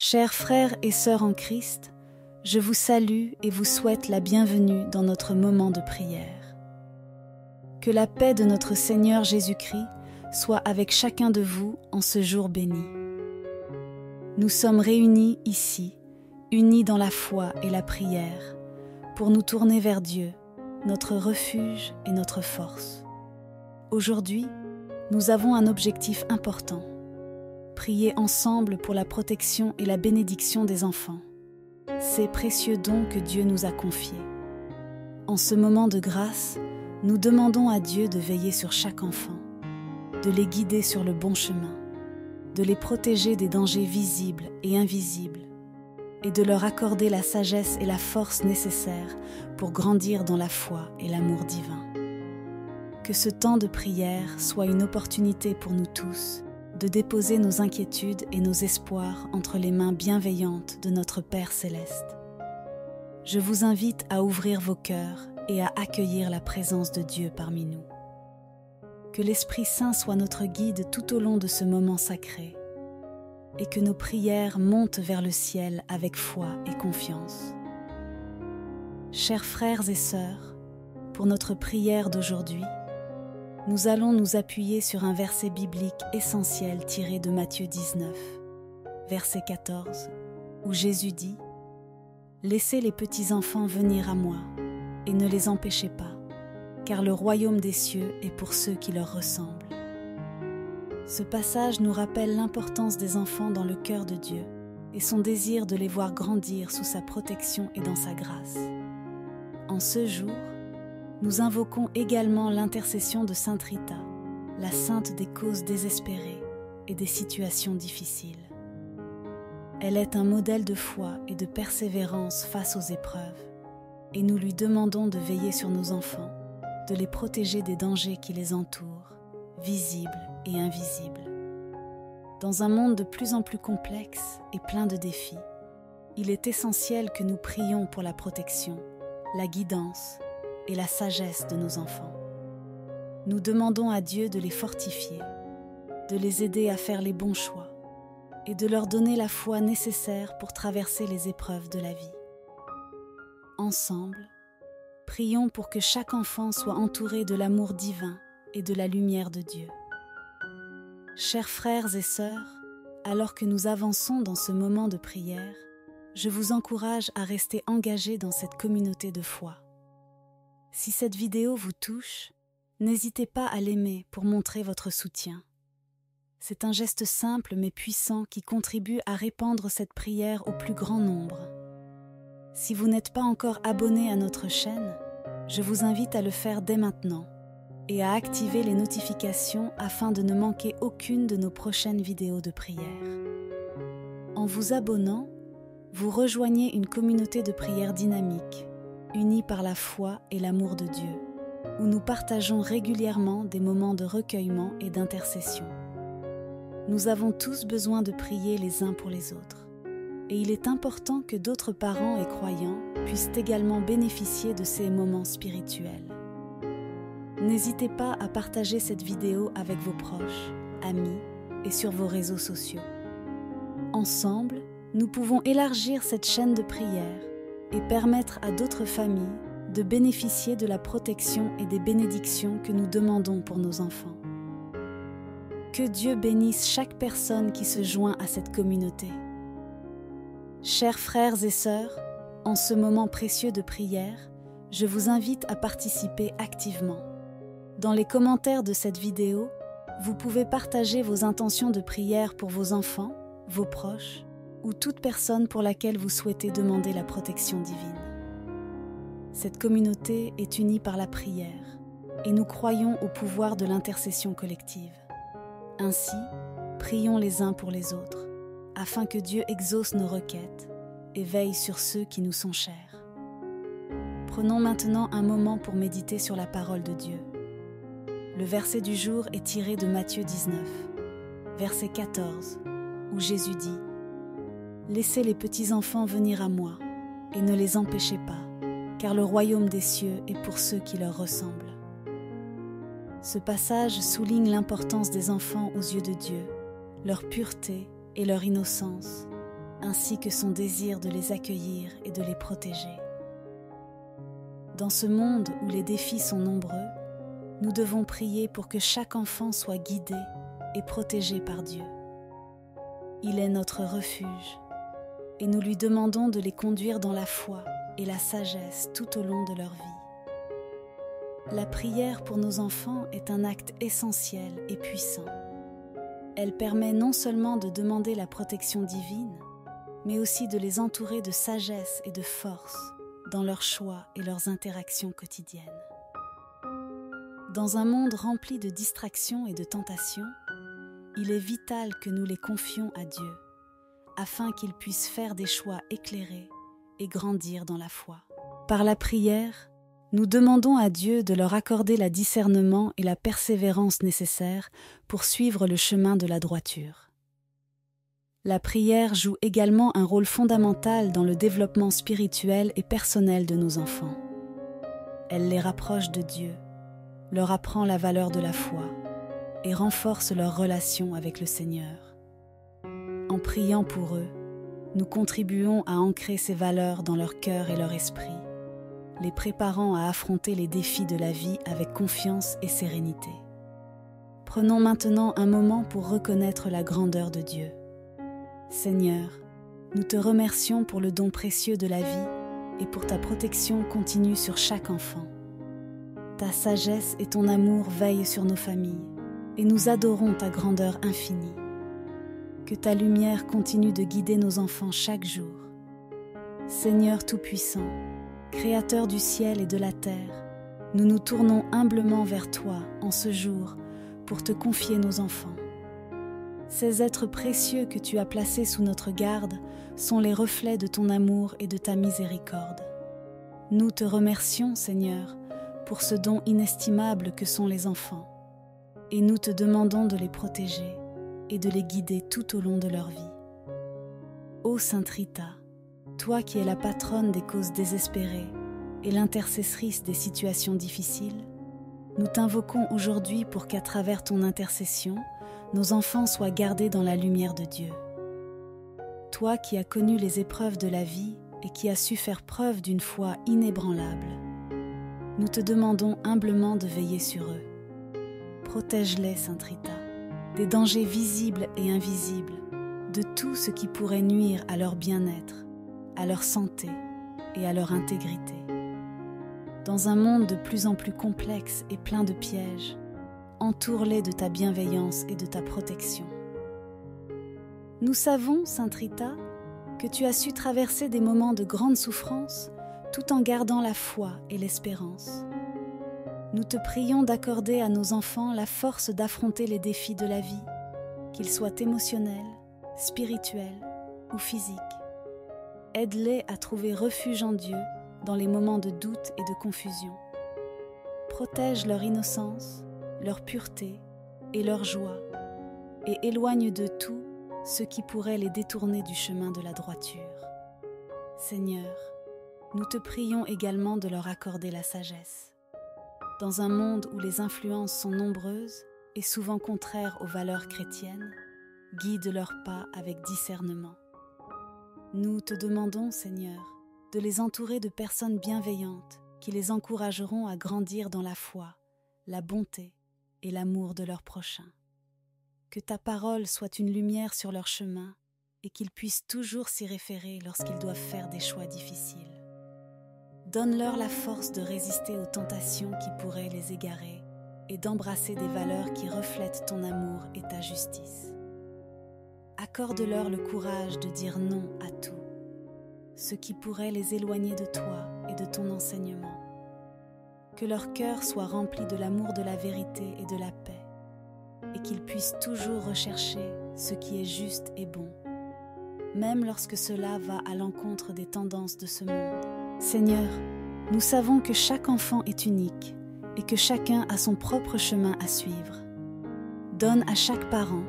Chers frères et sœurs en Christ, je vous salue et vous souhaite la bienvenue dans notre moment de prière. Que la paix de notre Seigneur Jésus-Christ soit avec chacun de vous en ce jour béni. Nous sommes réunis ici, unis dans la foi et la prière, pour nous tourner vers Dieu, notre refuge et notre force. Aujourd'hui, nous avons un objectif important: prier ensemble pour la protection et la bénédiction des enfants, ces précieux dons que Dieu nous a confiés. En ce moment de grâce, nous demandons à Dieu de veiller sur chaque enfant, de les guider sur le bon chemin, de les protéger des dangers visibles et invisibles, et de leur accorder la sagesse et la force nécessaires pour grandir dans la foi et l'amour divin. Que ce temps de prière soit une opportunité pour nous tous de déposer nos inquiétudes et nos espoirs entre les mains bienveillantes de notre Père Céleste. Je vous invite à ouvrir vos cœurs et à accueillir la présence de Dieu parmi nous. Que l'Esprit Saint soit notre guide tout au long de ce moment sacré et que nos prières montent vers le ciel avec foi et confiance. Chers frères et sœurs, pour notre prière d'aujourd'hui, nous allons nous appuyer sur un verset biblique essentiel tiré de Matthieu 19, verset 14, où Jésus dit « Laissez les petits enfants venir à moi, et ne les empêchez pas, car le royaume des cieux est pour ceux qui leur ressemblent. » Ce passage nous rappelle l'importance des enfants dans le cœur de Dieu et son désir de les voir grandir sous sa protection et dans sa grâce. En ce jour, nous invoquons également l'intercession de Sainte Rita, la sainte des causes désespérées et des situations difficiles. Elle est un modèle de foi et de persévérance face aux épreuves, et nous lui demandons de veiller sur nos enfants, de les protéger des dangers qui les entourent, visibles et invisibles. Dans un monde de plus en plus complexe et plein de défis, il est essentiel que nous prions pour la protection, la guidance et la sagesse de nos enfants. Nous demandons à Dieu de les fortifier, de les aider à faire les bons choix et de leur donner la foi nécessaire pour traverser les épreuves de la vie. Ensemble, prions pour que chaque enfant soit entouré de l'amour divin et de la lumière de Dieu. Chers frères et sœurs, alors que nous avançons dans ce moment de prière, je vous encourage à rester engagés dans cette communauté de foi. Si cette vidéo vous touche, n'hésitez pas à l'aimer pour montrer votre soutien. C'est un geste simple mais puissant qui contribue à répandre cette prière au plus grand nombre. Si vous n'êtes pas encore abonné à notre chaîne, je vous invite à le faire dès maintenant et à activer les notifications afin de ne manquer aucune de nos prochaines vidéos de prière. En vous abonnant, vous rejoignez une communauté de prière dynamique, unis par la foi et l'amour de Dieu, où nous partageons régulièrement des moments de recueillement et d'intercession. Nous avons tous besoin de prier les uns pour les autres, et il est important que d'autres parents et croyants puissent également bénéficier de ces moments spirituels. N'hésitez pas à partager cette vidéo avec vos proches, amis et sur vos réseaux sociaux. Ensemble, nous pouvons élargir cette chaîne de prière et permettre à d'autres familles de bénéficier de la protection et des bénédictions que nous demandons pour nos enfants. Que Dieu bénisse chaque personne qui se joint à cette communauté. Chers frères et sœurs, en ce moment précieux de prière, je vous invite à participer activement. Dans les commentaires de cette vidéo, vous pouvez partager vos intentions de prière pour vos enfants, vos proches, ou toute personne pour laquelle vous souhaitez demander la protection divine. Cette communauté est unie par la prière et nous croyons au pouvoir de l'intercession collective. Ainsi, prions les uns pour les autres, afin que Dieu exauce nos requêtes et veille sur ceux qui nous sont chers. Prenons maintenant un moment pour méditer sur la parole de Dieu. Le verset du jour est tiré de Matthieu 19, verset 14, où Jésus dit « Laissez les petits enfants venir à moi, et ne les empêchez pas, car le royaume des cieux est pour ceux qui leur ressemblent. » Ce passage souligne l'importance des enfants aux yeux de Dieu, leur pureté et leur innocence, ainsi que son désir de les accueillir et de les protéger. Dans ce monde où les défis sont nombreux, nous devons prier pour que chaque enfant soit guidé et protégé par Dieu. Il est notre refuge et nous lui demandons de les conduire dans la foi et la sagesse tout au long de leur vie. La prière pour nos enfants est un acte essentiel et puissant. Elle permet non seulement de demander la protection divine, mais aussi de les entourer de sagesse et de force dans leurs choix et leurs interactions quotidiennes. Dans un monde rempli de distractions et de tentations, il est vital que nous les confions à Dieu, afin qu'ils puissent faire des choix éclairés et grandir dans la foi. Par la prière, nous demandons à Dieu de leur accorder le discernement et la persévérance nécessaires pour suivre le chemin de la droiture. La prière joue également un rôle fondamental dans le développement spirituel et personnel de nos enfants. Elle les rapproche de Dieu, leur apprend la valeur de la foi et renforce leur relation avec le Seigneur. En priant pour eux, nous contribuons à ancrer ces valeurs dans leur cœur et leur esprit, les préparant à affronter les défis de la vie avec confiance et sérénité. Prenons maintenant un moment pour reconnaître la grandeur de Dieu. Seigneur, nous te remercions pour le don précieux de la vie et pour ta protection continue sur chaque enfant. Ta sagesse et ton amour veillent sur nos familles et nous adorons ta grandeur infinie. Que ta lumière continue de guider nos enfants chaque jour. Seigneur Tout-Puissant, Créateur du ciel et de la terre, nous nous tournons humblement vers toi en ce jour pour te confier nos enfants. Ces êtres précieux que tu as placés sous notre garde sont les reflets de ton amour et de ta miséricorde. Nous te remercions, Seigneur, pour ce don inestimable que sont les enfants, et nous te demandons de les protéger et de les guider tout au long de leur vie. Ô Sainte Rita, toi qui es la patronne des causes désespérées et l'intercessrice des situations difficiles, nous t'invoquons aujourd'hui pour qu'à travers ton intercession, nos enfants soient gardés dans la lumière de Dieu. Toi qui as connu les épreuves de la vie et qui as su faire preuve d'une foi inébranlable, nous te demandons humblement de veiller sur eux. Protège-les, Sainte Rita, des dangers visibles et invisibles, de tout ce qui pourrait nuire à leur bien-être, à leur santé et à leur intégrité. Dans un monde de plus en plus complexe et plein de pièges, entoure-les de ta bienveillance et de ta protection. Nous savons, Sainte Rita, que tu as su traverser des moments de grande souffrance tout en gardant la foi et l'espérance. Nous te prions d'accorder à nos enfants la force d'affronter les défis de la vie, qu'ils soient émotionnels, spirituels ou physiques. Aide-les à trouver refuge en Dieu dans les moments de doute et de confusion. Protège leur innocence, leur pureté et leur joie, et éloigne de tout ce qui pourrait les détourner du chemin de la droiture. Seigneur, nous te prions également de leur accorder la sagesse. Dans un monde où les influences sont nombreuses et souvent contraires aux valeurs chrétiennes, guide leurs pas avec discernement. Nous te demandons, Seigneur, de les entourer de personnes bienveillantes qui les encourageront à grandir dans la foi, la bonté et l'amour de leur prochain. Que ta parole soit une lumière sur leur chemin et qu'ils puissent toujours s'y référer lorsqu'ils doivent faire des choix difficiles. Donne-leur la force de résister aux tentations qui pourraient les égarer et d'embrasser des valeurs qui reflètent ton amour et ta justice. Accorde-leur le courage de dire non à tout, ce qui pourrait les éloigner de toi et de ton enseignement. Que leur cœur soit rempli de l'amour de la vérité et de la paix, et qu'ils puissent toujours rechercher ce qui est juste et bon, même lorsque cela va à l'encontre des tendances de ce monde. Seigneur, nous savons que chaque enfant est unique et que chacun a son propre chemin à suivre. Donne à chaque parent,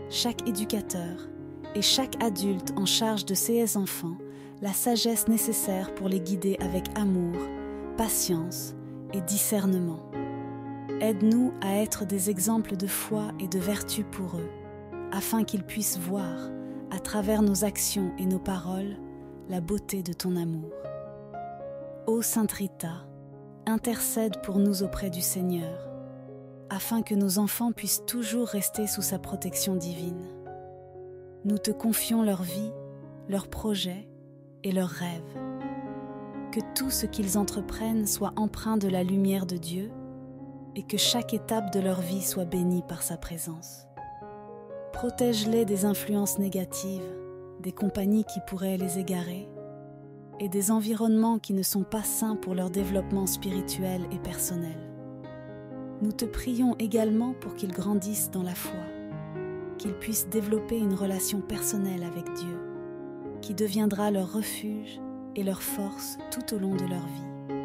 chaque éducateur et chaque adulte en charge de ces enfants la sagesse nécessaire pour les guider avec amour, patience et discernement. Aide-nous à être des exemples de foi et de vertu pour eux, afin qu'ils puissent voir, à travers nos actions et nos paroles, la beauté de ton amour. Ô Sainte Rita, intercède pour nous auprès du Seigneur, afin que nos enfants puissent toujours rester sous sa protection divine. Nous te confions leur vie, leurs projets et leurs rêves. Que tout ce qu'ils entreprennent soit empreint de la lumière de Dieu et que chaque étape de leur vie soit bénie par sa présence. Protège-les des influences négatives, des compagnies qui pourraient les égarer et des environnements qui ne sont pas sains pour leur développement spirituel et personnel. Nous te prions également pour qu'ils grandissent dans la foi, qu'ils puissent développer une relation personnelle avec Dieu, qui deviendra leur refuge et leur force tout au long de leur vie.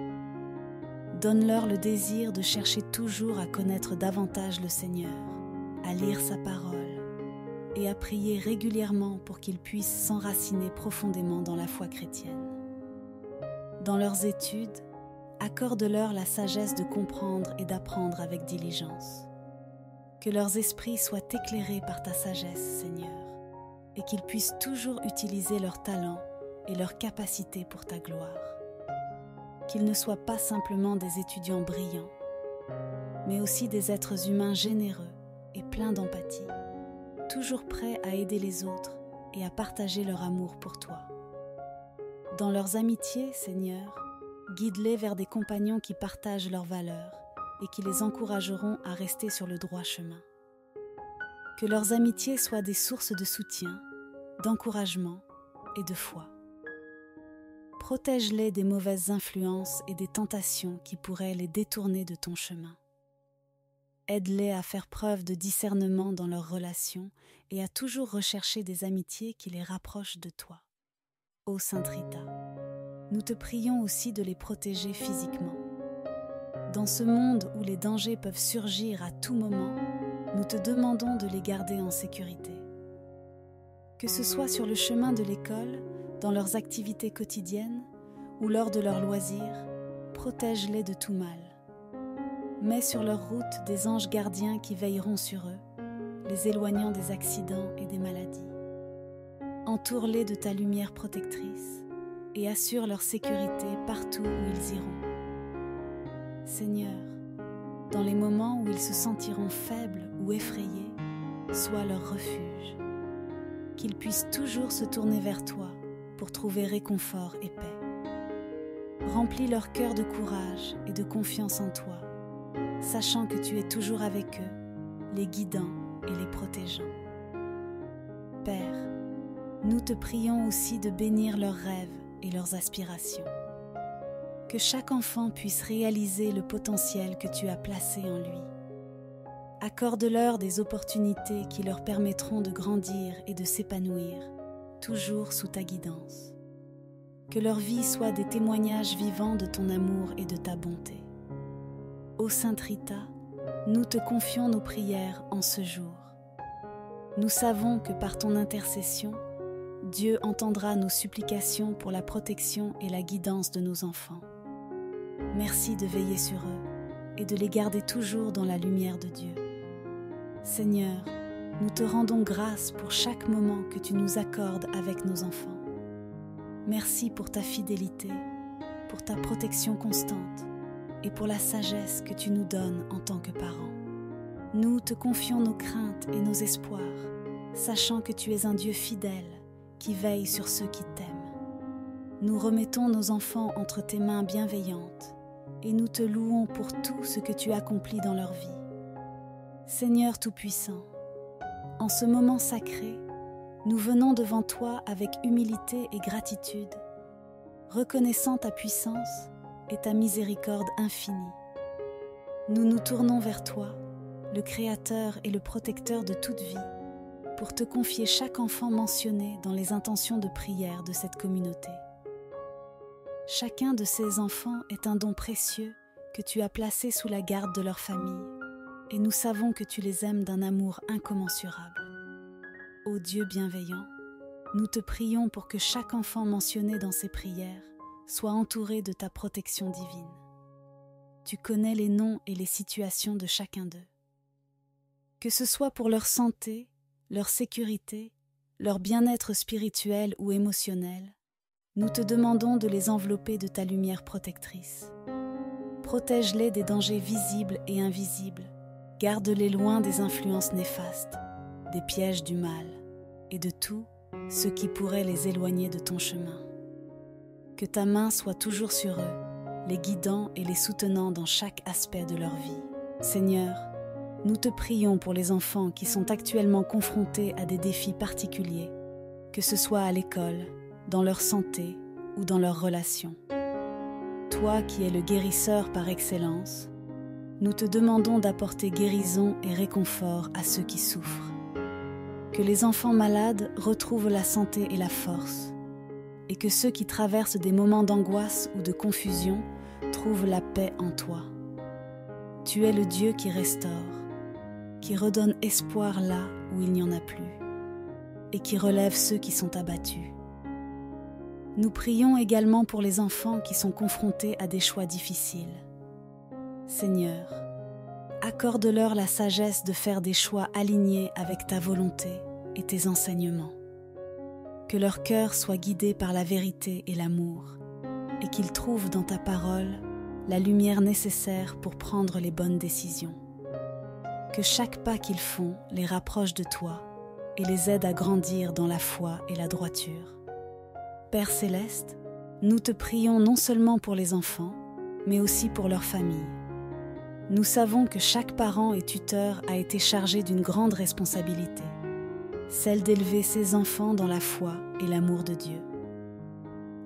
Donne-leur le désir de chercher toujours à connaître davantage le Seigneur, à lire sa parole et à prier régulièrement pour qu'ils puissent s'enraciner profondément dans la foi chrétienne. Dans leurs études, accorde-leur la sagesse de comprendre et d'apprendre avec diligence. Que leurs esprits soient éclairés par ta sagesse, Seigneur, et qu'ils puissent toujours utiliser leurs talents et leurs capacités pour ta gloire. Qu'ils ne soient pas simplement des étudiants brillants, mais aussi des êtres humains généreux et pleins d'empathie, toujours prêts à aider les autres et à partager leur amour pour toi. Dans leurs amitiés, Seigneur, guide-les vers des compagnons qui partagent leurs valeurs et qui les encourageront à rester sur le droit chemin. Que leurs amitiés soient des sources de soutien, d'encouragement et de foi. Protège-les des mauvaises influences et des tentations qui pourraient les détourner de ton chemin. Aide-les à faire preuve de discernement dans leurs relations et à toujours rechercher des amitiés qui les rapprochent de toi. Ô Sainte Rita, nous te prions aussi de les protéger physiquement. Dans ce monde où les dangers peuvent surgir à tout moment, nous te demandons de les garder en sécurité. Que ce soit sur le chemin de l'école, dans leurs activités quotidiennes ou lors de leurs loisirs, protège-les de tout mal. Mets sur leur route des anges gardiens qui veilleront sur eux, les éloignant des accidents et des maladies. Entoure-les de ta lumière protectrice et assure leur sécurité partout où ils iront. Seigneur, dans les moments où ils se sentiront faibles ou effrayés, sois leur refuge. Qu'ils puissent toujours se tourner vers toi pour trouver réconfort et paix. Remplis leur cœur de courage et de confiance en toi, sachant que tu es toujours avec eux, les guidant et les protégeant. Père, nous te prions aussi de bénir leurs rêves et leurs aspirations. Que chaque enfant puisse réaliser le potentiel que tu as placé en lui. Accorde-leur des opportunités qui leur permettront de grandir et de s'épanouir, toujours sous ta guidance. Que leur vie soit des témoignages vivants de ton amour et de ta bonté. Ô Sainte Rita, nous te confions nos prières en ce jour. Nous savons que par ton intercession, Dieu entendra nos supplications pour la protection et la guidance de nos enfants. Merci de veiller sur eux et de les garder toujours dans la lumière de Dieu. Seigneur, nous te rendons grâce pour chaque moment que tu nous accordes avec nos enfants. Merci pour ta fidélité, pour ta protection constante et pour la sagesse que tu nous donnes en tant que parents. Nous te confions nos craintes et nos espoirs, sachant que tu es un Dieu fidèle qui veille sur ceux qui t'aiment. Nous remettons nos enfants entre tes mains bienveillantes et nous te louons pour tout ce que tu accomplis dans leur vie. Seigneur Tout-Puissant, en ce moment sacré, nous venons devant toi avec humilité et gratitude, reconnaissant ta puissance et ta miséricorde infinie. Nous nous tournons vers toi, le Créateur et le Protecteur de toute vie, pour te confier chaque enfant mentionné dans les intentions de prière de cette communauté. Chacun de ces enfants est un don précieux que tu as placé sous la garde de leur famille, et nous savons que tu les aimes d'un amour incommensurable. Ô Dieu bienveillant, nous te prions pour que chaque enfant mentionné dans ces prières soit entouré de ta protection divine. Tu connais les noms et les situations de chacun d'eux. Que ce soit pour leur santé, leur sécurité, leur bien-être spirituel ou émotionnel, nous te demandons de les envelopper de ta lumière protectrice. Protège-les des dangers visibles et invisibles, garde-les loin des influences néfastes, des pièges du mal et de tout ce qui pourrait les éloigner de ton chemin. Que ta main soit toujours sur eux, les guidant et les soutenant dans chaque aspect de leur vie. Seigneur, nous te prions pour les enfants qui sont actuellement confrontés à des défis particuliers, que ce soit à l'école, dans leur santé ou dans leurs relations. Toi qui es le guérisseur par excellence, nous te demandons d'apporter guérison et réconfort à ceux qui souffrent. Que les enfants malades retrouvent la santé et la force, et que ceux qui traversent des moments d'angoisse ou de confusion trouvent la paix en toi. Tu es le Dieu qui restaure, qui redonne espoir là où il n'y en a plus, et qui relève ceux qui sont abattus. Nous prions également pour les enfants qui sont confrontés à des choix difficiles. Seigneur, accorde-leur la sagesse de faire des choix alignés avec ta volonté et tes enseignements. Que leur cœur soit guidé par la vérité et l'amour, et qu'ils trouvent dans ta parole la lumière nécessaire pour prendre les bonnes décisions. Que chaque pas qu'ils font les rapproche de toi et les aide à grandir dans la foi et la droiture. Père céleste, nous te prions non seulement pour les enfants, mais aussi pour leur famille. Nous savons que chaque parent et tuteur a été chargé d'une grande responsabilité, celle d'élever ses enfants dans la foi et l'amour de Dieu.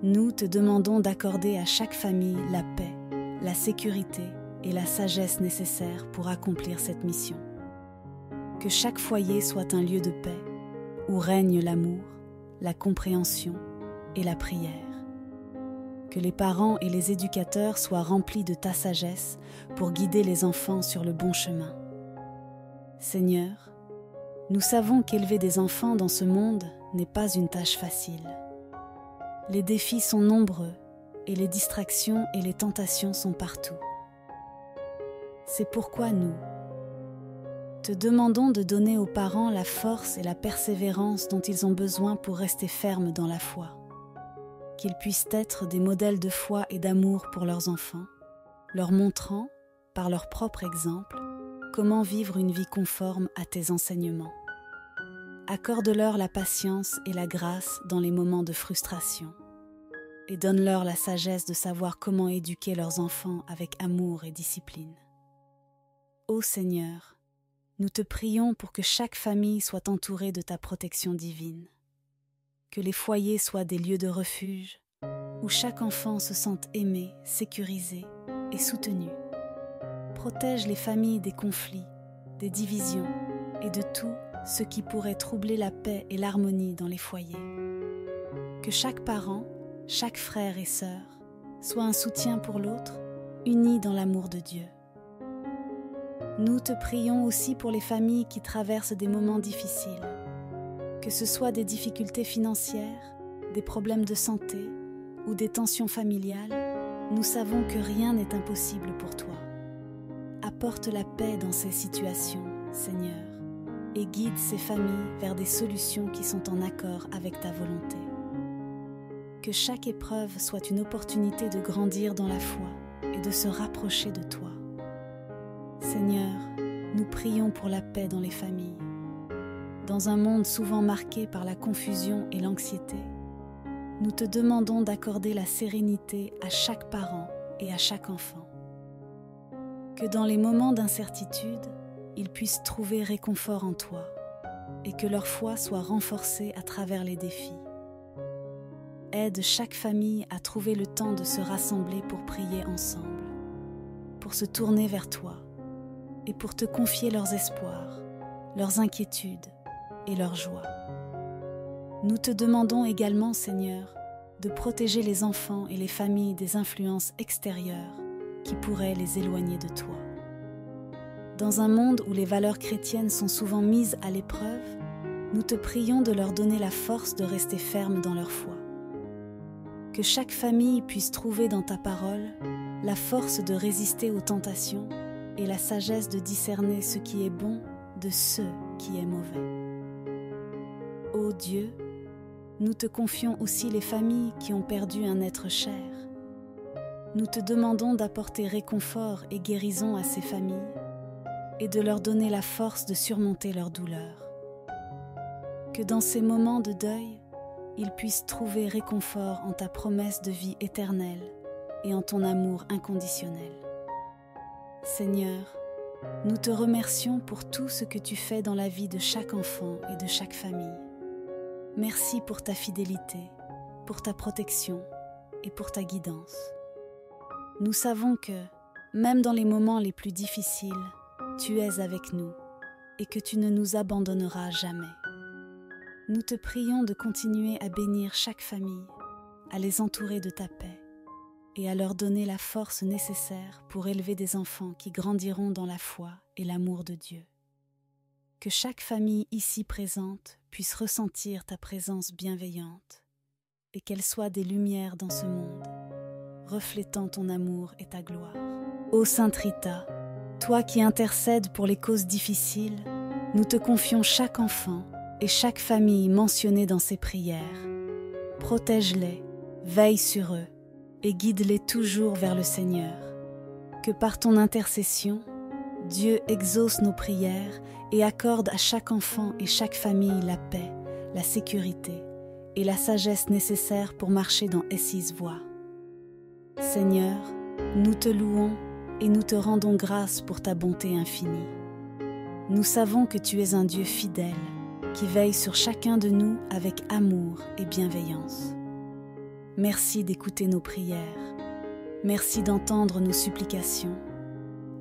Nous te demandons d'accorder à chaque famille la paix, la sécurité et la sagesse nécessaires pour accomplir cette mission. Que chaque foyer soit un lieu de paix, où règne l'amour, la compréhension et la prière. Que les parents et les éducateurs soient remplis de ta sagesse pour guider les enfants sur le bon chemin. Seigneur, nous savons qu'élever des enfants dans ce monde n'est pas une tâche facile. Les défis sont nombreux et les distractions et les tentations sont partout. C'est pourquoi nous te demandons de donner aux parents la force et la persévérance dont ils ont besoin pour rester fermes dans la foi. Qu'ils puissent être des modèles de foi et d'amour pour leurs enfants, leur montrant, par leur propre exemple, comment vivre une vie conforme à tes enseignements. Accorde-leur la patience et la grâce dans les moments de frustration, et donne-leur la sagesse de savoir comment éduquer leurs enfants avec amour et discipline. Ô Seigneur, nous te prions pour que chaque famille soit entourée de ta protection divine, que les foyers soient des lieux de refuge, où chaque enfant se sente aimé, sécurisé et soutenu. Protège les familles des conflits, des divisions et de tout ce qui pourrait troubler la paix et l'harmonie dans les foyers. Que chaque parent, chaque frère et sœur soit un soutien pour l'autre, unis dans l'amour de Dieu. Nous te prions aussi pour les familles qui traversent des moments difficiles, que ce soit des difficultés financières, des problèmes de santé ou des tensions familiales. Nous savons que rien n'est impossible pour toi. Apporte la paix dans ces situations, Seigneur, et guide ces familles vers des solutions qui sont en accord avec ta volonté. Que chaque épreuve soit une opportunité de grandir dans la foi et de se rapprocher de toi. Seigneur, nous prions pour la paix dans les familles. Dans un monde souvent marqué par la confusion et l'anxiété, nous te demandons d'accorder la sérénité à chaque parent et à chaque enfant. Que dans les moments d'incertitude, ils puissent trouver réconfort en toi et que leur foi soit renforcée à travers les défis. Aide chaque famille à trouver le temps de se rassembler pour prier ensemble, pour se tourner vers toi et pour te confier leurs espoirs, leurs inquiétudes et leurs joies. Nous te demandons également, Seigneur, de protéger les enfants et les familles des influences extérieures qui pourraient les éloigner de toi. Dans un monde où les valeurs chrétiennes sont souvent mises à l'épreuve, nous te prions de leur donner la force de rester fermes dans leur foi. Que chaque famille puisse trouver dans ta parole la force de résister aux tentations et la sagesse de discerner ce qui est bon de ce qui est mauvais. Ô Ô Dieu, nous te confions aussi les familles qui ont perdu un être cher. Nous te demandons d'apporter réconfort et guérison à ces familles et de leur donner la force de surmonter leurs douleurs. Que dans ces moments de deuil, ils puissent trouver réconfort en ta promesse de vie éternelle et en ton amour inconditionnel. Seigneur, nous te remercions pour tout ce que tu fais dans la vie de chaque enfant et de chaque famille. Merci pour ta fidélité, pour ta protection et pour ta guidance. Nous savons que, même dans les moments les plus difficiles, tu es avec nous et que tu ne nous abandonneras jamais. Nous te prions de continuer à bénir chaque famille, à les entourer de ta paix et à leur donner la force nécessaire pour élever des enfants qui grandiront dans la foi et l'amour de Dieu. Que chaque famille ici présente puisse ressentir ta présence bienveillante et qu'elle soit des lumières dans ce monde, reflétant ton amour et ta gloire. Ô Sainte Rita, toi qui intercèdes pour les causes difficiles, nous te confions chaque enfant et chaque famille mentionnée dans ces prières. Protège-les, veille sur eux et guide-les toujours vers le Seigneur. Que par ton intercession, Dieu exauce nos prières et accorde à chaque enfant et chaque famille la paix, la sécurité et la sagesse nécessaires pour marcher dans Essis voie. Seigneur, nous te louons et nous te rendons grâce pour ta bonté infinie. Nous savons que tu es un Dieu fidèle qui veille sur chacun de nous avec amour et bienveillance. Merci d'écouter nos prières, merci d'entendre nos supplications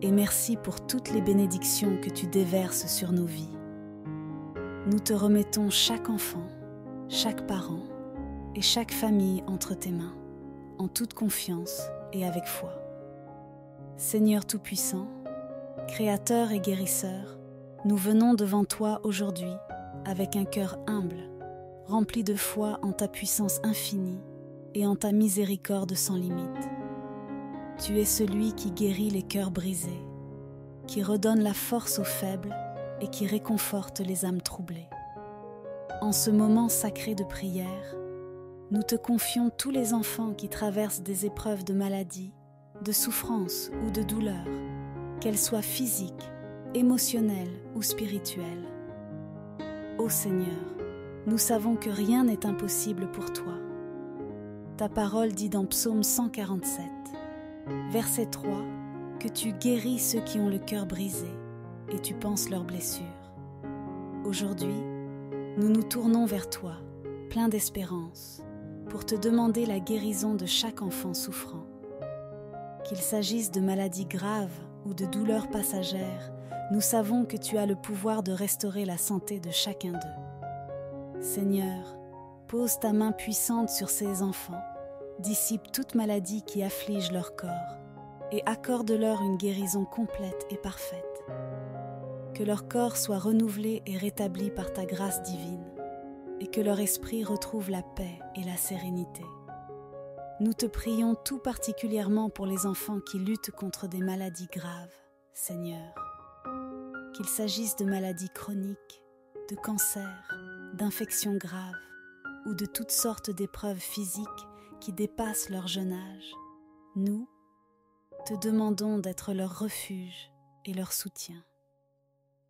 et merci pour toutes les bénédictions que tu déverses sur nos vies. Nous te remettons chaque enfant, chaque parent et chaque famille entre tes mains, en toute confiance et avec foi. Seigneur Tout-Puissant, Créateur et Guérisseur, nous venons devant toi aujourd'hui avec un cœur humble, rempli de foi en ta puissance infinie et en ta miséricorde sans limite. Tu es celui qui guérit les cœurs brisés, qui redonne la force aux faibles et qui réconforte les âmes troublées. En ce moment sacré de prière, nous te confions tous les enfants qui traversent des épreuves de maladie, de souffrance ou de douleur, qu'elles soient physiques, émotionnelles ou spirituelles. Ô Seigneur, nous savons que rien n'est impossible pour toi. Ta parole dit dans Psaume 147, verset 3, que tu guéris ceux qui ont le cœur brisé et tu panses leurs blessures. Aujourd'hui, nous nous tournons vers toi, pleins d'espérance, pour te demander la guérison de chaque enfant souffrant. Qu'il s'agisse de maladies graves ou de douleurs passagères, nous savons que tu as le pouvoir de restaurer la santé de chacun d'eux. Seigneur, pose ta main puissante sur ces enfants, dissipe toute maladie qui afflige leur corps et accorde-leur une guérison complète et parfaite. Que leur corps soit renouvelé et rétabli par ta grâce divine et que leur esprit retrouve la paix et la sérénité. Nous te prions tout particulièrement pour les enfants qui luttent contre des maladies graves, Seigneur. Qu'il s'agisse de maladies chroniques, de cancers, d'infections graves ou de toutes sortes d'épreuves physiques qui dépassent leur jeune âge, nous te demandons d'être leur refuge et leur soutien.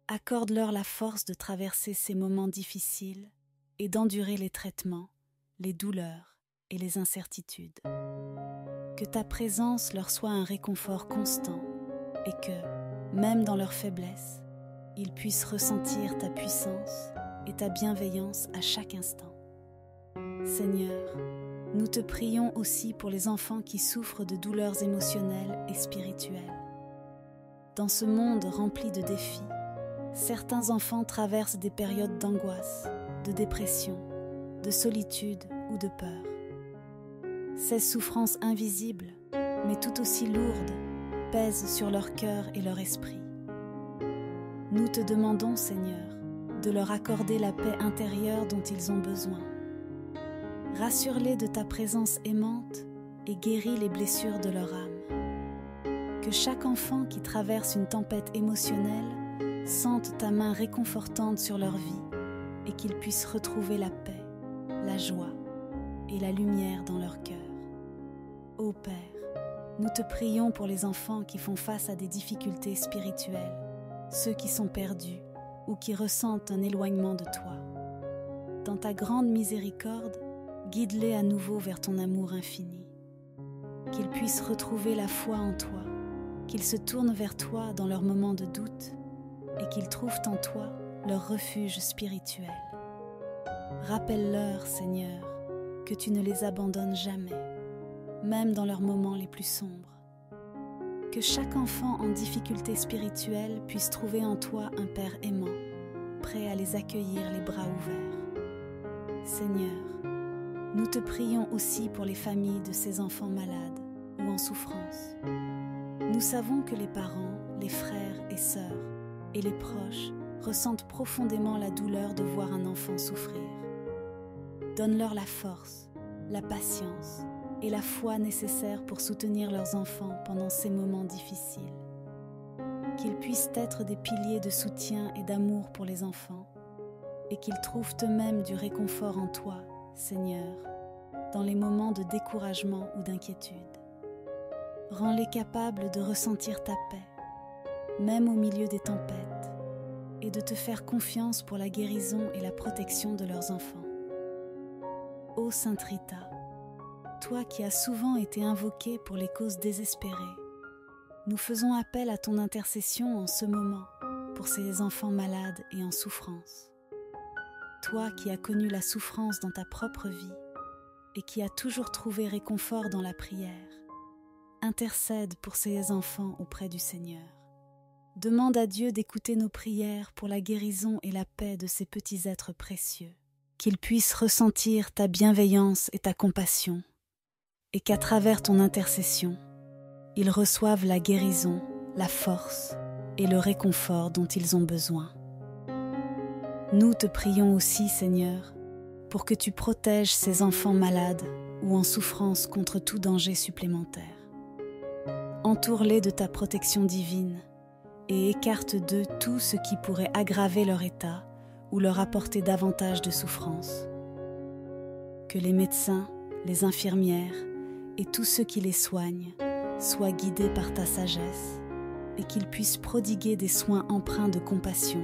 Accorde-leur la force de traverser ces moments difficiles et d'endurer les traitements, les douleurs et les incertitudes. Que ta présence leur soit un réconfort constant et que, même dans leur faiblesse, ils puissent ressentir ta puissance et ta bienveillance à chaque instant. Seigneur, nous te prions aussi pour les enfants qui souffrent de douleurs émotionnelles et spirituelles. Dans ce monde rempli de défis, certains enfants traversent des périodes d'angoisse, de dépression, de solitude ou de peur. Ces souffrances invisibles, mais tout aussi lourdes, pèsent sur leur cœur et leur esprit. Nous te demandons, Seigneur, de leur accorder la paix intérieure dont ils ont besoin. Rassure-les de ta présence aimante et guéris les blessures de leur âme. Que chaque enfant qui traverse une tempête émotionnelle sente ta main réconfortante sur leur vie et qu'ils puissent retrouver la paix, la joie et la lumière dans leur cœur. Ô Père, nous te prions pour les enfants qui font face à des difficultés spirituelles, ceux qui sont perdus ou qui ressentent un éloignement de toi. Dans ta grande miséricorde, guide-les à nouveau vers ton amour infini. Qu'ils puissent retrouver la foi en toi, qu'ils se tournent vers toi dans leurs moments de doute et qu'ils trouvent en toi leur refuge spirituel. Rappelle-leur, Seigneur, que tu ne les abandonnes jamais, même dans leurs moments les plus sombres. Que chaque enfant en difficulté spirituelle puisse trouver en toi un Père aimant, prêt à les accueillir les bras ouverts. Seigneur, nous te prions aussi pour les familles de ces enfants malades ou en souffrance. Nous savons que les parents, les frères et sœurs et les proches ressentent profondément la douleur de voir un enfant souffrir. Donne-leur la force, la patience et la foi nécessaires pour soutenir leurs enfants pendant ces moments difficiles. Qu'ils puissent être des piliers de soutien et d'amour pour les enfants et qu'ils trouvent eux-mêmes du réconfort en toi, Seigneur, dans les moments de découragement ou d'inquiétude. Rends-les capables de ressentir ta paix, même au milieu des tempêtes, et de te faire confiance pour la guérison et la protection de leurs enfants. Ô Sainte Rita, toi qui as souvent été invoquée pour les causes désespérées, nous faisons appel à ton intercession en ce moment pour ces enfants malades et en souffrance. Toi qui as connu la souffrance dans ta propre vie et qui as toujours trouvé réconfort dans la prière, intercède pour ces enfants auprès du Seigneur. Demande à Dieu d'écouter nos prières pour la guérison et la paix de ces petits êtres précieux, qu'ils puissent ressentir ta bienveillance et ta compassion, et qu'à travers ton intercession, ils reçoivent la guérison, la force et le réconfort dont ils ont besoin. Nous te prions aussi, Seigneur, pour que tu protèges ces enfants malades ou en souffrance contre tout danger supplémentaire. Entoure-les de ta protection divine et écarte d'eux tout ce qui pourrait aggraver leur état ou leur apporter davantage de souffrance. Que les médecins, les infirmières et tous ceux qui les soignent soient guidés par ta sagesse et qu'ils puissent prodiguer des soins empreints de compassion,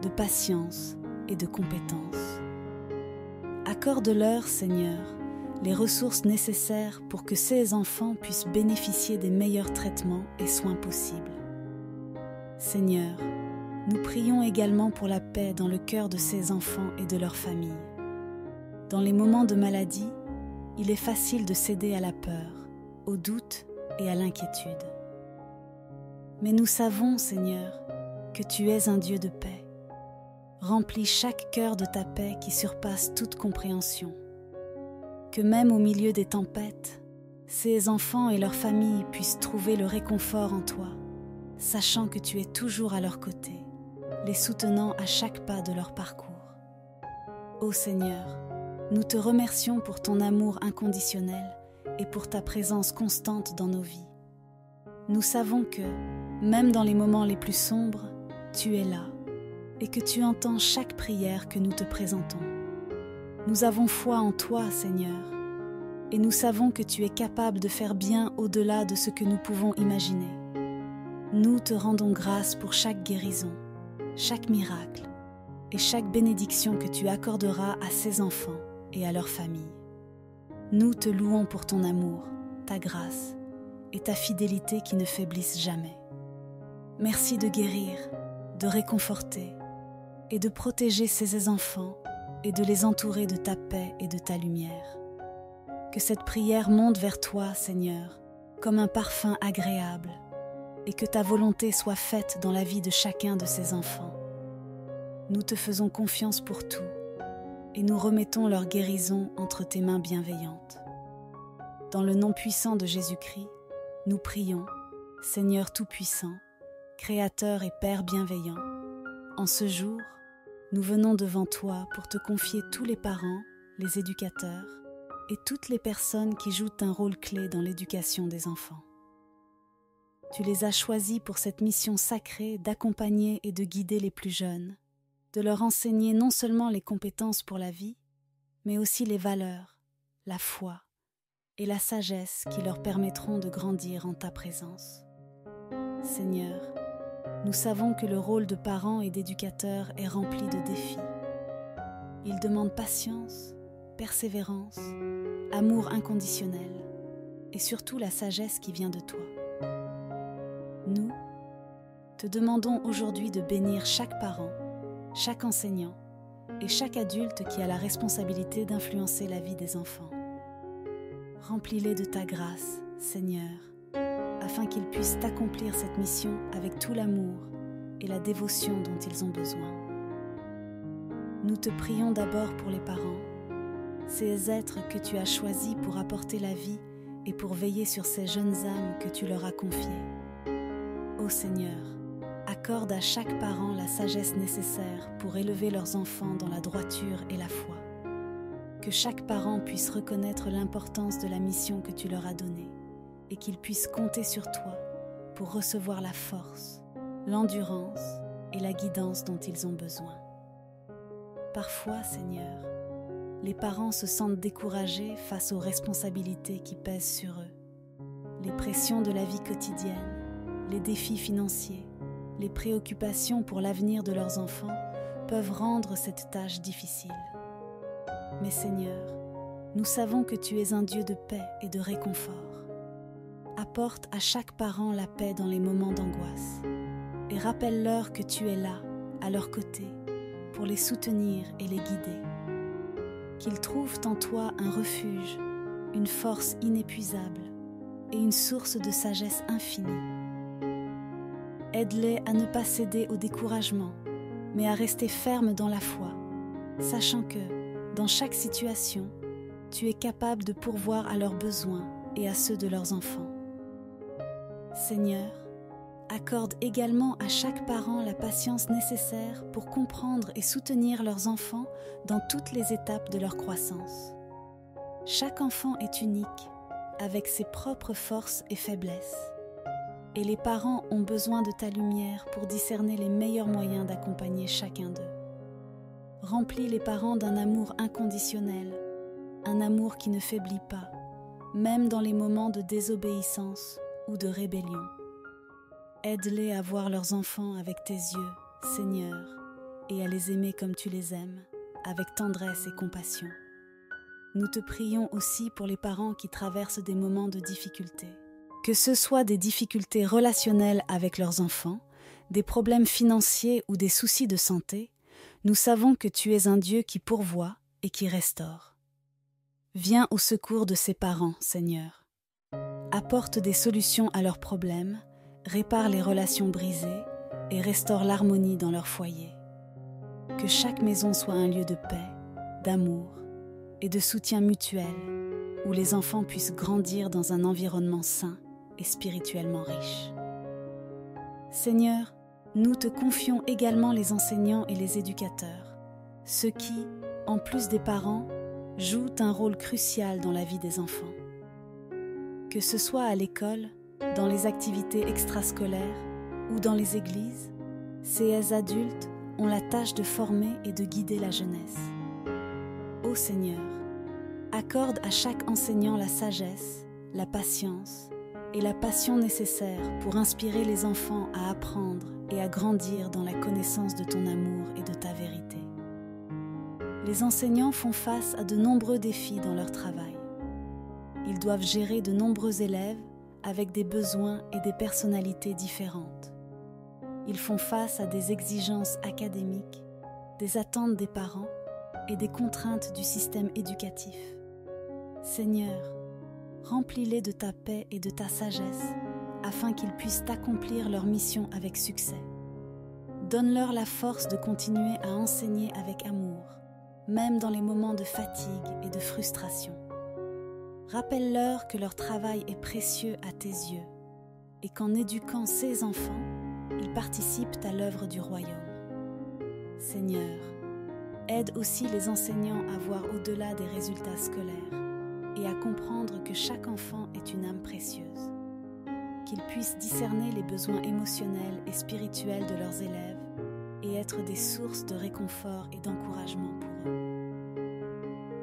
de patience et de compétence. Accorde-leur, Seigneur, les ressources nécessaires pour que ces enfants puissent bénéficier des meilleurs traitements et soins possibles. Seigneur, nous prions également pour la paix dans le cœur de ces enfants et de leurs familles. Dans les moments de maladie, il est facile de céder à la peur, au doute et à l'inquiétude. Mais nous savons, Seigneur, que tu es un Dieu de paix. Remplis chaque cœur de ta paix qui surpasse toute compréhension. Que même au milieu des tempêtes, ces enfants et leurs familles puissent trouver le réconfort en toi, sachant que tu es toujours à leur côté, les soutenant à chaque pas de leur parcours. Ô Seigneur, nous te remercions pour ton amour inconditionnel et pour ta présence constante dans nos vies. Nous savons que, même dans les moments les plus sombres, tu es là et que tu entends chaque prière que nous te présentons. Nous avons foi en toi, Seigneur, et nous savons que tu es capable de faire bien au-delà de ce que nous pouvons imaginer. Nous te rendons grâce pour chaque guérison, chaque miracle et chaque bénédiction que tu accorderas à ces enfants et à leurs familles. Nous te louons pour ton amour, ta grâce et ta fidélité qui ne faiblissent jamais. Merci de guérir, de réconforter et de protéger ces enfants et de les entourer de ta paix et de ta lumière. Que cette prière monte vers toi, Seigneur, comme un parfum agréable, et que ta volonté soit faite dans la vie de chacun de ces enfants. Nous te faisons confiance pour tout, et nous remettons leur guérison entre tes mains bienveillantes. Dans le nom puissant de Jésus-Christ, nous prions, Seigneur Tout-Puissant, Créateur et Père bienveillant. En ce jour, nous venons devant toi pour te confier tous les parents, les éducateurs et toutes les personnes qui jouent un rôle clé dans l'éducation des enfants. Tu les as choisis pour cette mission sacrée d'accompagner et de guider les plus jeunes, de leur enseigner non seulement les compétences pour la vie, mais aussi les valeurs, la foi et la sagesse qui leur permettront de grandir en ta présence. Seigneur, nous savons que le rôle de parent et d'éducateur est rempli de défis. Il demande patience, persévérance, amour inconditionnel et surtout la sagesse qui vient de toi. Nous te demandons aujourd'hui de bénir chaque parent, chaque enseignant et chaque adulte qui a la responsabilité d'influencer la vie des enfants. Remplis-les de ta grâce, Seigneur, afin qu'ils puissent accomplir cette mission avec tout l'amour et la dévotion dont ils ont besoin. Nous te prions d'abord pour les parents, ces êtres que tu as choisis pour apporter la vie et pour veiller sur ces jeunes âmes que tu leur as confiées. Ô Seigneur, accorde à chaque parent la sagesse nécessaire pour élever leurs enfants dans la droiture et la foi. Que chaque parent puisse reconnaître l'importance de la mission que tu leur as donnée et qu'ils puissent compter sur toi pour recevoir la force, l'endurance et la guidance dont ils ont besoin. Parfois, Seigneur, les parents se sentent découragés face aux responsabilités qui pèsent sur eux. Les pressions de la vie quotidienne, les défis financiers, les préoccupations pour l'avenir de leurs enfants peuvent rendre cette tâche difficile. Mais Seigneur, nous savons que tu es un Dieu de paix et de réconfort. Apporte à chaque parent la paix dans les moments d'angoisse et rappelle-leur que tu es là, à leur côté, pour les soutenir et les guider. Qu'ils trouvent en toi un refuge, une force inépuisable et une source de sagesse infinie. Aide-les à ne pas céder au découragement, mais à rester fermes dans la foi, sachant que, dans chaque situation, tu es capable de pourvoir à leurs besoins et à ceux de leurs enfants. Seigneur, accorde également à chaque parent la patience nécessaire pour comprendre et soutenir leurs enfants dans toutes les étapes de leur croissance. Chaque enfant est unique, avec ses propres forces et faiblesses. Et les parents ont besoin de ta lumière pour discerner les meilleurs moyens d'accompagner chacun d'eux. Remplis les parents d'un amour inconditionnel, un amour qui ne faiblit pas, même dans les moments de désobéissance ou de rébellion. Aide-les à voir leurs enfants avec tes yeux, Seigneur, et à les aimer comme tu les aimes, avec tendresse et compassion. Nous te prions aussi pour les parents qui traversent des moments de difficulté. Que ce soit des difficultés relationnelles avec leurs enfants, des problèmes financiers ou des soucis de santé, nous savons que tu es un Dieu qui pourvoit et qui restaure. Viens au secours de ces parents, Seigneur. Apporte des solutions à leurs problèmes, répare les relations brisées et restaure l'harmonie dans leur foyer. Que chaque maison soit un lieu de paix, d'amour et de soutien mutuel, où les enfants puissent grandir dans un environnement sain et spirituellement riche. Seigneur, nous te confions également les enseignants et les éducateurs, ceux qui, en plus des parents, jouent un rôle crucial dans la vie des enfants. Que ce soit à l'école, dans les activités extrascolaires ou dans les églises, ces adultes ont la tâche de former et de guider la jeunesse. Ô Seigneur, accorde à chaque enseignant la sagesse, la patience et la passion nécessaires pour inspirer les enfants à apprendre et à grandir dans la connaissance de ton amour et de ta vérité. Les enseignants font face à de nombreux défis dans leur travail. Ils doivent gérer de nombreux élèves avec des besoins et des personnalités différentes. Ils font face à des exigences académiques, des attentes des parents et des contraintes du système éducatif. Seigneur, remplis-les de ta paix et de ta sagesse, afin qu'ils puissent accomplir leur mission avec succès. Donne-leur la force de continuer à enseigner avec amour, même dans les moments de fatigue et de frustration. Rappelle-leur que leur travail est précieux à tes yeux et qu'en éduquant ces enfants, ils participent à l'œuvre du royaume. Seigneur, aide aussi les enseignants à voir au-delà des résultats scolaires et à comprendre que chaque enfant est une âme précieuse, qu'ils puissent discerner les besoins émotionnels et spirituels de leurs élèves et être des sources de réconfort et d'encouragement pour eux.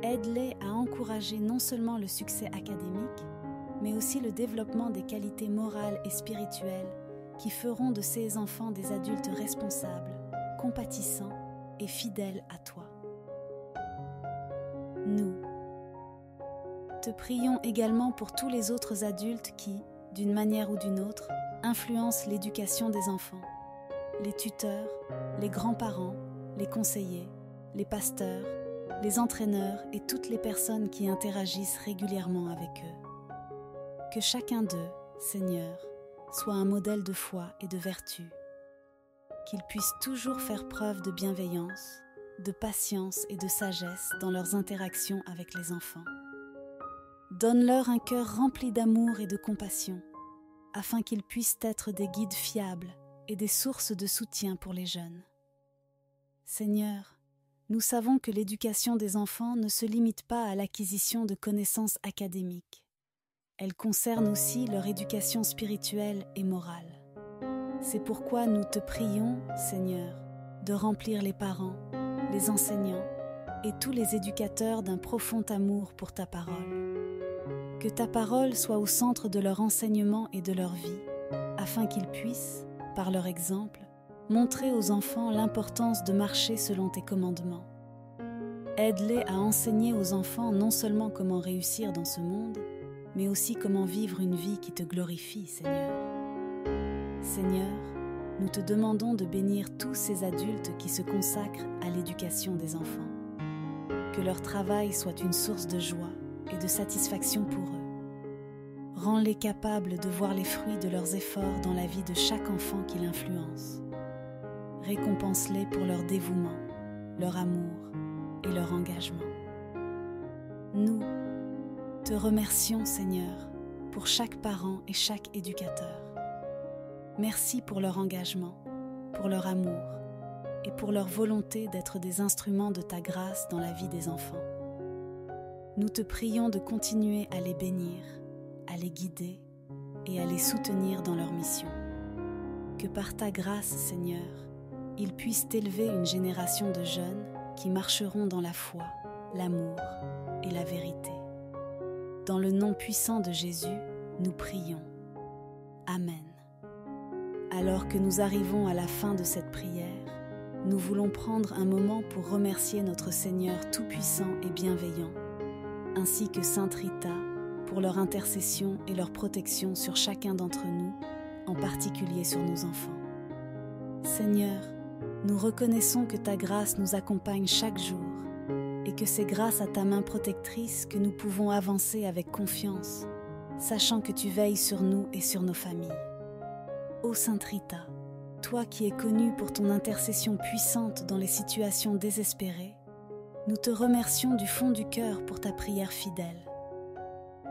Aide-les à encourager non seulement le succès académique, mais aussi le développement des qualités morales et spirituelles qui feront de ces enfants des adultes responsables, compatissants et fidèles à toi. Nous te prions également pour tous les autres adultes qui, d'une manière ou d'une autre, influencent l'éducation des enfants, les tuteurs, les grands-parents, les conseillers, les pasteurs, les entraîneurs et toutes les personnes qui interagissent régulièrement avec eux. Que chacun d'eux, Seigneur, soit un modèle de foi et de vertu, qu'ils puissent toujours faire preuve de bienveillance, de patience et de sagesse dans leurs interactions avec les enfants. Donne-leur un cœur rempli d'amour et de compassion, afin qu'ils puissent être des guides fiables et des sources de soutien pour les jeunes. Seigneur, nous savons que l'éducation des enfants ne se limite pas à l'acquisition de connaissances académiques. Elle concerne aussi leur éducation spirituelle et morale. C'est pourquoi nous te prions, Seigneur, de remplir les parents, les enseignants et tous les éducateurs d'un profond amour pour ta parole. Que ta parole soit au centre de leur enseignement et de leur vie, afin qu'ils puissent, par leur exemple, montrer aux enfants l'importance de marcher selon tes commandements. Aide-les à enseigner aux enfants non seulement comment réussir dans ce monde, mais aussi comment vivre une vie qui te glorifie, Seigneur. Seigneur, nous te demandons de bénir tous ces adultes qui se consacrent à l'éducation des enfants. Que leur travail soit une source de joie et de satisfaction pour eux. Rends-les capables de voir les fruits de leurs efforts dans la vie de chaque enfant qui l'influence. Récompense-les pour leur dévouement, leur amour et leur engagement. Nous te remercions, Seigneur, pour chaque parent et chaque éducateur. Merci pour leur engagement, pour leur amour et pour leur volonté d'être des instruments de ta grâce dans la vie des enfants. Nous te prions de continuer à les bénir, à les guider et à les soutenir dans leur mission. Que par ta grâce, Seigneur, ils puissent élever une génération de jeunes qui marcheront dans la foi, l'amour et la vérité. Dans le nom puissant de Jésus, nous prions. Amen. Alors que nous arrivons à la fin de cette prière, nous voulons prendre un moment pour remercier notre Seigneur tout-puissant et bienveillant, ainsi que Sainte Rita, pour leur intercession et leur protection sur chacun d'entre nous, en particulier sur nos enfants. Seigneur, nous reconnaissons que ta grâce nous accompagne chaque jour et que c'est grâce à ta main protectrice que nous pouvons avancer avec confiance, sachant que tu veilles sur nous et sur nos familles. Ô Sainte Rita, toi qui es connue pour ton intercession puissante dans les situations désespérées, nous te remercions du fond du cœur pour ta prière fidèle.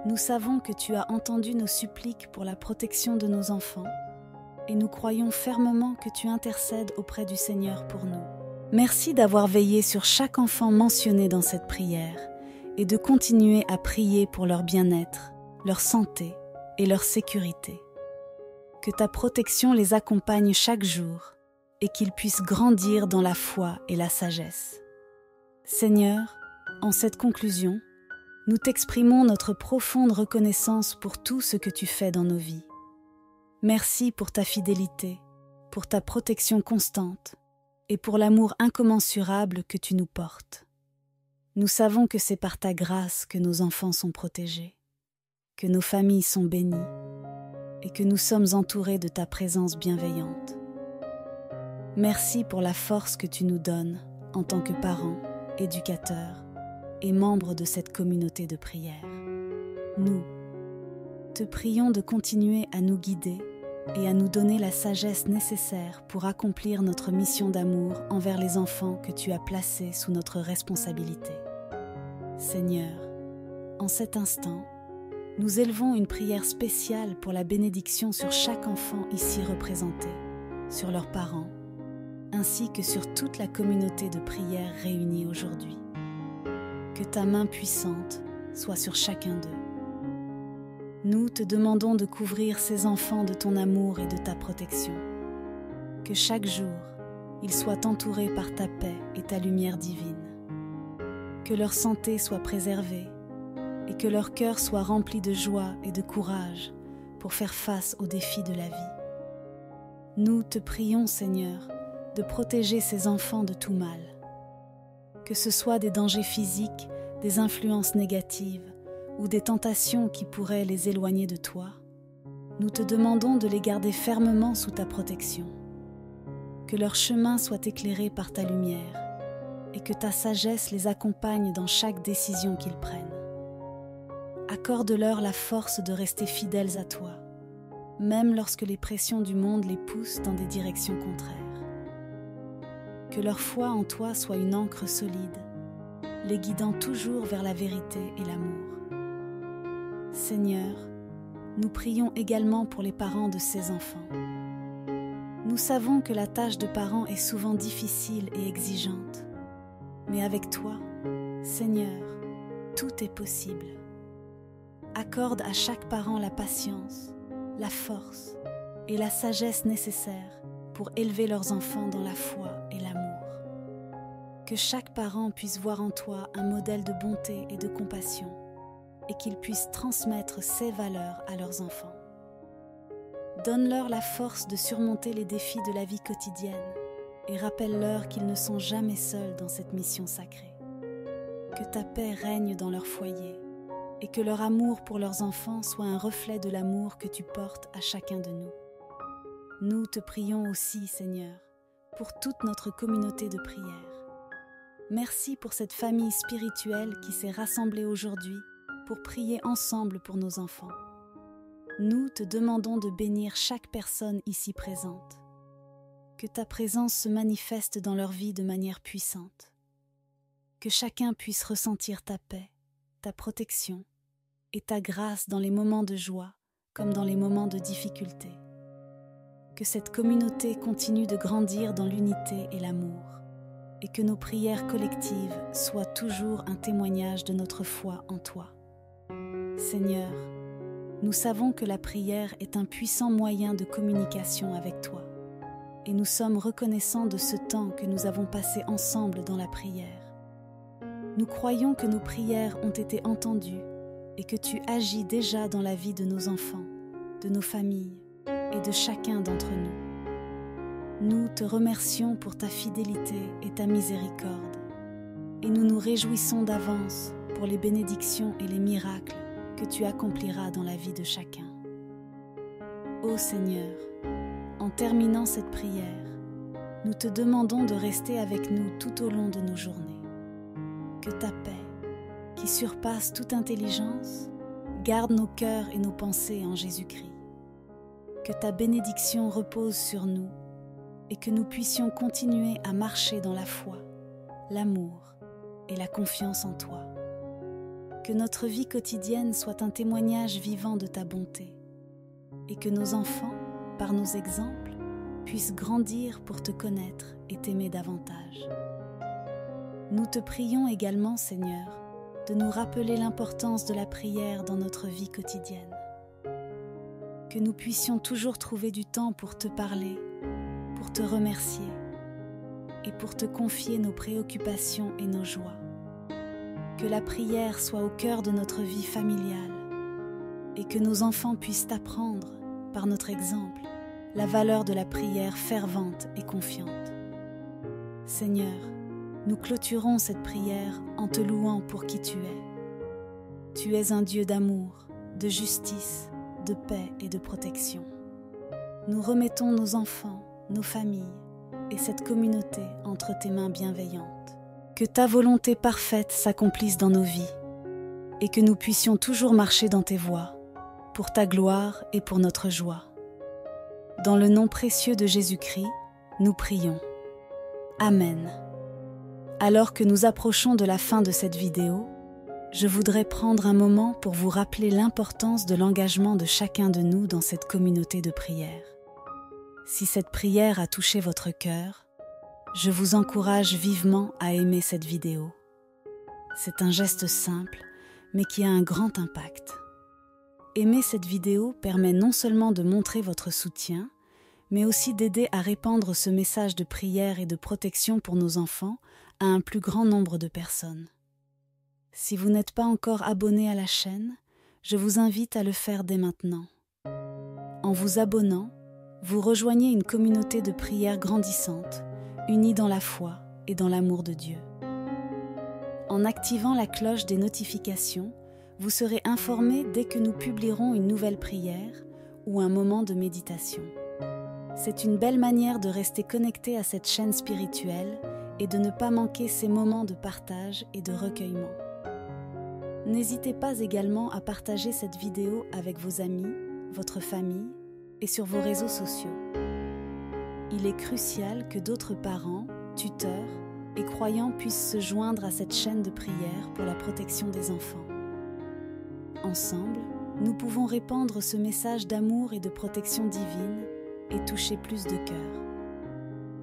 Nous savons que tu as entendu nos suppliques pour la protection de nos enfants et nous croyons fermement que tu intercèdes auprès du Seigneur pour nous. Merci d'avoir veillé sur chaque enfant mentionné dans cette prière et de continuer à prier pour leur bien-être, leur santé et leur sécurité. Que ta protection les accompagne chaque jour et qu'ils puissent grandir dans la foi et la sagesse. Seigneur, en cette conclusion, nous t'exprimons notre profonde reconnaissance pour tout ce que tu fais dans nos vies. Merci pour ta fidélité, pour ta protection constante et pour l'amour incommensurable que tu nous portes. Nous savons que c'est par ta grâce que nos enfants sont protégés, que nos familles sont bénies et que nous sommes entourés de ta présence bienveillante. Merci pour la force que tu nous donnes en tant que parents, éducateurs et membres de cette communauté de prière. Nous te prions de continuer à nous guider et à nous donner la sagesse nécessaire pour accomplir notre mission d'amour envers les enfants que tu as placés sous notre responsabilité. Seigneur, en cet instant, nous élevons une prière spéciale pour la bénédiction sur chaque enfant ici représenté, sur leurs parents, ainsi que sur toute la communauté de prière réunie aujourd'hui. Que ta main puissante soit sur chacun d'eux. Nous te demandons de couvrir ces enfants de ton amour et de ta protection. Que chaque jour, ils soient entourés par ta paix et ta lumière divine. Que leur santé soit préservée et que leur cœur soit rempli de joie et de courage pour faire face aux défis de la vie. Nous te prions, Seigneur, de protéger ces enfants de tout mal. Que ce soit des dangers physiques, des influences négatives ou des tentations qui pourraient les éloigner de toi, nous te demandons de les garder fermement sous ta protection. Que leur chemin soit éclairé par ta lumière et que ta sagesse les accompagne dans chaque décision qu'ils prennent. Accorde-leur la force de rester fidèles à toi, même lorsque les pressions du monde les poussent dans des directions contraires. Que leur foi en toi soit une ancre solide, les guidant toujours vers la vérité et l'amour. Seigneur, nous prions également pour les parents de ces enfants. Nous savons que la tâche de parent est souvent difficile et exigeante, mais avec toi, Seigneur, tout est possible. Accorde à chaque parent la patience, la force et la sagesse nécessaires pour élever leurs enfants dans la foi et l'amour. Que chaque parent puisse voir en toi un modèle de bonté et de compassion et qu'ils puissent transmettre ces valeurs à leurs enfants. Donne-leur la force de surmonter les défis de la vie quotidienne et rappelle-leur qu'ils ne sont jamais seuls dans cette mission sacrée. Que ta paix règne dans leur foyer et que leur amour pour leurs enfants soit un reflet de l'amour que tu portes à chacun de nous. Nous te prions aussi, Seigneur, pour toute notre communauté de prière. Merci pour cette famille spirituelle qui s'est rassemblée aujourd'hui pour prier ensemble pour nos enfants. Nous te demandons de bénir chaque personne ici présente. Que ta présence se manifeste dans leur vie de manière puissante. Que chacun puisse ressentir ta paix, ta protection et ta grâce dans les moments de joie comme dans les moments de difficulté. Que cette communauté continue de grandir dans l'unité et l'amour et que nos prières collectives soient toujours un témoignage de notre foi en toi. Seigneur, nous savons que la prière est un puissant moyen de communication avec toi et nous sommes reconnaissants de ce temps que nous avons passé ensemble dans la prière. Nous croyons que nos prières ont été entendues et que tu agis déjà dans la vie de nos enfants, de nos familles et de chacun d'entre nous. Nous te remercions pour ta fidélité et ta miséricorde et nous nous réjouissons d'avance pour les bénédictions et les miracles que tu accompliras dans la vie de chacun. Ô Seigneur, en terminant cette prière, nous te demandons de rester avec nous tout au long de nos journées. Que ta paix, qui surpasse toute intelligence, garde nos cœurs et nos pensées en Jésus-Christ. Que ta bénédiction repose sur nous et que nous puissions continuer à marcher dans la foi, l'amour et la confiance en toi. Que notre vie quotidienne soit un témoignage vivant de ta bonté et que nos enfants, par nos exemples, puissent grandir pour te connaître et t'aimer davantage. Nous te prions également, Seigneur, de nous rappeler l'importance de la prière dans notre vie quotidienne. Que nous puissions toujours trouver du temps pour te parler, pour te remercier et pour te confier nos préoccupations et nos joies. Que la prière soit au cœur de notre vie familiale et que nos enfants puissent apprendre, par notre exemple, la valeur de la prière fervente et confiante. Seigneur, nous clôturons cette prière en te louant pour qui tu es. Tu es un Dieu d'amour, de justice, de paix et de protection. Nous remettons nos enfants, nos familles et cette communauté entre tes mains bienveillantes. Que ta volonté parfaite s'accomplisse dans nos vies et que nous puissions toujours marcher dans tes voies, pour ta gloire et pour notre joie. Dans le nom précieux de Jésus-Christ, nous prions. Amen. Alors que nous approchons de la fin de cette vidéo, je voudrais prendre un moment pour vous rappeler l'importance de l'engagement de chacun de nous dans cette communauté de prière. Si cette prière a touché votre cœur, je vous encourage vivement à aimer cette vidéo. C'est un geste simple, mais qui a un grand impact. Aimer cette vidéo permet non seulement de montrer votre soutien, mais aussi d'aider à répandre ce message de prière et de protection pour nos enfants à un plus grand nombre de personnes. Si vous n'êtes pas encore abonné à la chaîne, je vous invite à le faire dès maintenant. En vous abonnant, vous rejoignez une communauté de prière grandissante, unie dans la foi et dans l'amour de Dieu. En activant la cloche des notifications, vous serez informé dès que nous publierons une nouvelle prière ou un moment de méditation. C'est une belle manière de rester connecté à cette chaîne spirituelle et de ne pas manquer ces moments de partage et de recueillement. N'hésitez pas également à partager cette vidéo avec vos amis, votre famille et sur vos réseaux sociaux. Il est crucial que d'autres parents, tuteurs et croyants puissent se joindre à cette chaîne de prière pour la protection des enfants. Ensemble, nous pouvons répandre ce message d'amour et de protection divine et toucher plus de cœurs.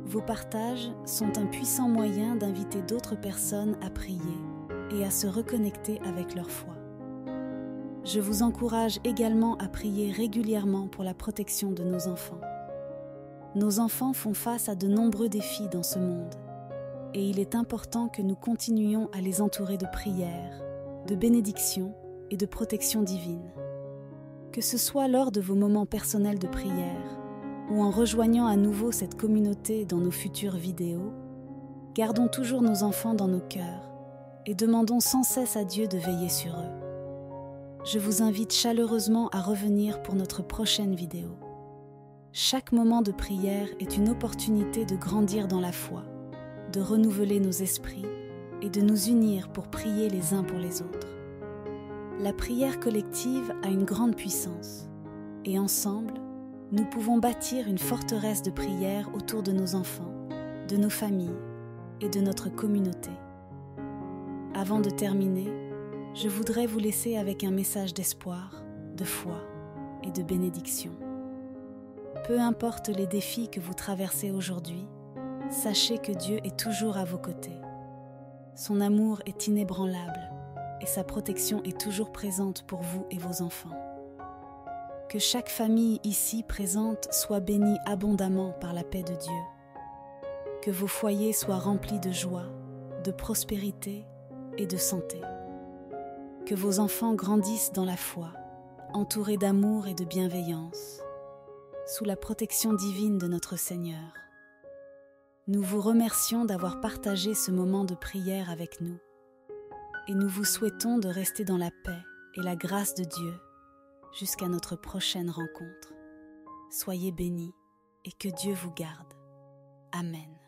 Vos partages sont un puissant moyen d'inviter d'autres personnes à prier et à se reconnecter avec leur foi. Je vous encourage également à prier régulièrement pour la protection de nos enfants. Nos enfants font face à de nombreux défis dans ce monde, et il est important que nous continuions à les entourer de prières, de bénédictions et de protection divine. Que ce soit lors de vos moments personnels de prière ou en rejoignant à nouveau cette communauté dans nos futures vidéos, gardons toujours nos enfants dans nos cœurs et demandons sans cesse à Dieu de veiller sur eux. Je vous invite chaleureusement à revenir pour notre prochaine vidéo. Chaque moment de prière est une opportunité de grandir dans la foi, de renouveler nos esprits et de nous unir pour prier les uns pour les autres. La prière collective a une grande puissance et ensemble, nous pouvons bâtir une forteresse de prière autour de nos enfants, de nos familles et de notre communauté. Avant de terminer, je voudrais vous laisser avec un message d'espoir, de foi et de bénédiction. Peu importe les défis que vous traversez aujourd'hui, sachez que Dieu est toujours à vos côtés. Son amour est inébranlable et sa protection est toujours présente pour vous et vos enfants. Que chaque famille ici présente soit bénie abondamment par la paix de Dieu. Que vos foyers soient remplis de joie, de prospérité et de santé. Que vos enfants grandissent dans la foi, entourés d'amour et de bienveillance, sous la protection divine de notre Seigneur. Nous vous remercions d'avoir partagé ce moment de prière avec nous et nous vous souhaitons de rester dans la paix et la grâce de Dieu jusqu'à notre prochaine rencontre. Soyez bénis et que Dieu vous garde. Amen.